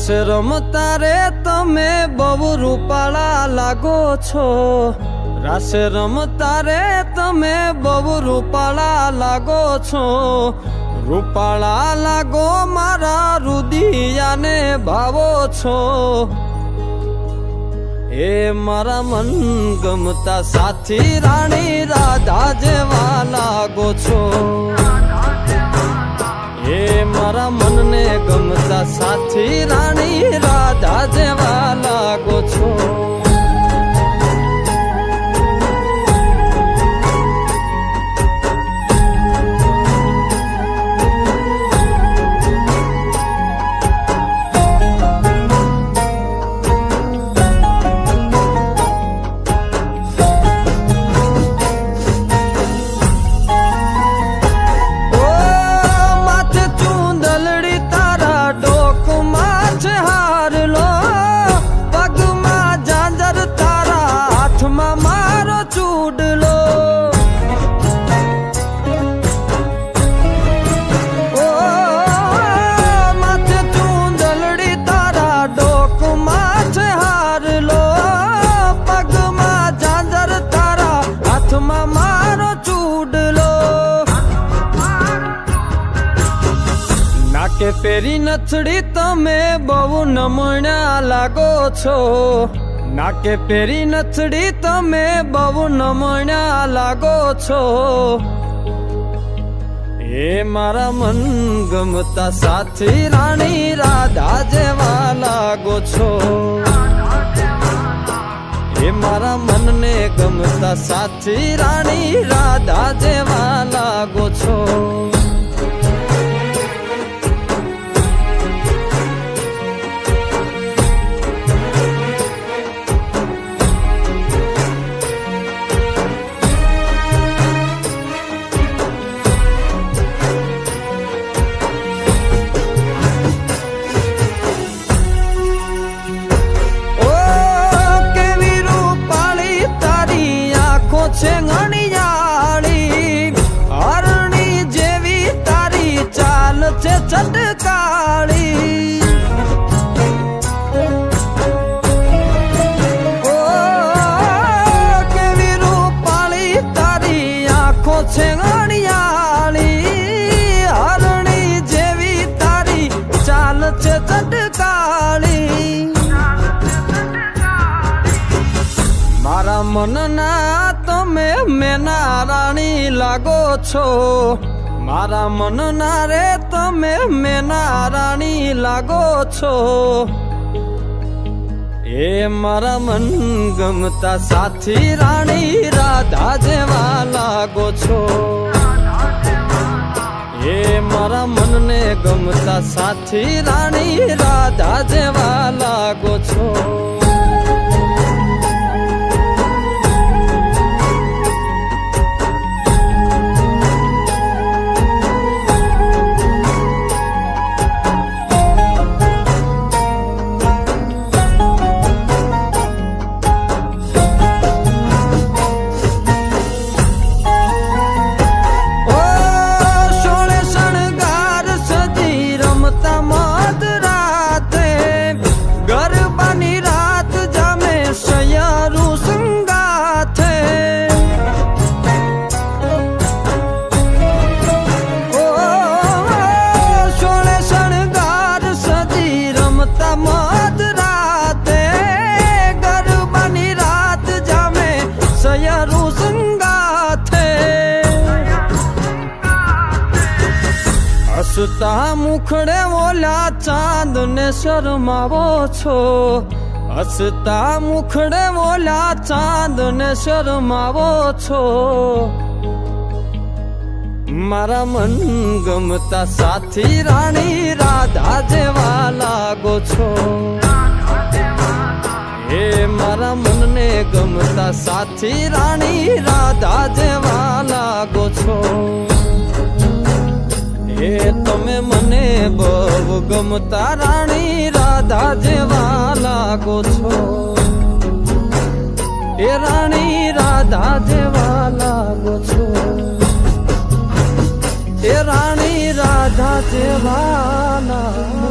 રાસ રમતા રે તમે બહુ રૂપાળા લાગો છો, રાસ રમતા રે તમે બહુ રૂપાળા લાગો છો, રૂપાળા લાગો મારા રુદિયાને ભાવો છો, એ મારા મન ગમતા સાથી રાણી રાધા જેવા લાગો છો, એ મારા મનને ગમતા સાથી રાણી રાધા જેવા લાગો છો. કે પેરી નથડી તમે બહુ નમણ્યા લાગો છો, નાકે પેરી નથડી તમે બહુ નમણ્યા લાગો છો, એ મારા મન ગમતા સાથી રાણી રાધા જેવા લાગો છો, એ મારા મનને ગમતા સાથી રાણી રાધા જેવા લાગો છો. છે ઘણીયાળી હરણી જેવી તારી ચાલ છે ચટકાળી, ઓ કેવી રૂપાળી તારી આંખો છે ઘણીયાળી, હરણી જેવી તારી ચાલ છે ચટકાળી, મારા મનના તમે મેના રાણી લાગો છો, મારા મનના રે તમે મેના રાણી લાગો છો, એ મારા મન ગમતા સાથી રાણી રાધા જેવા લાગો છો, એ મારા મનને ગમતા સાથી રાણી રાધા જેવા લાગો છો. હસતા મુખડે ઓલા ચાંદ ને શરમાવો છો, હસતા મુખડે ઓલા ચાંદ ને શરમાવો છો, મારા મન ગમતા સાથી રાણી રાધા જેવા લાગો છો, એ મારા મનને ગમતા સાથી રાણી રાધા જેવા લાગો છો, એ તમે મને બહુ ગમતા રાણી રાધા જેવા લાગો છો, એ રાણી રાધા જેવા લાગો છો, એ રાણી રાધા જેવા લાગો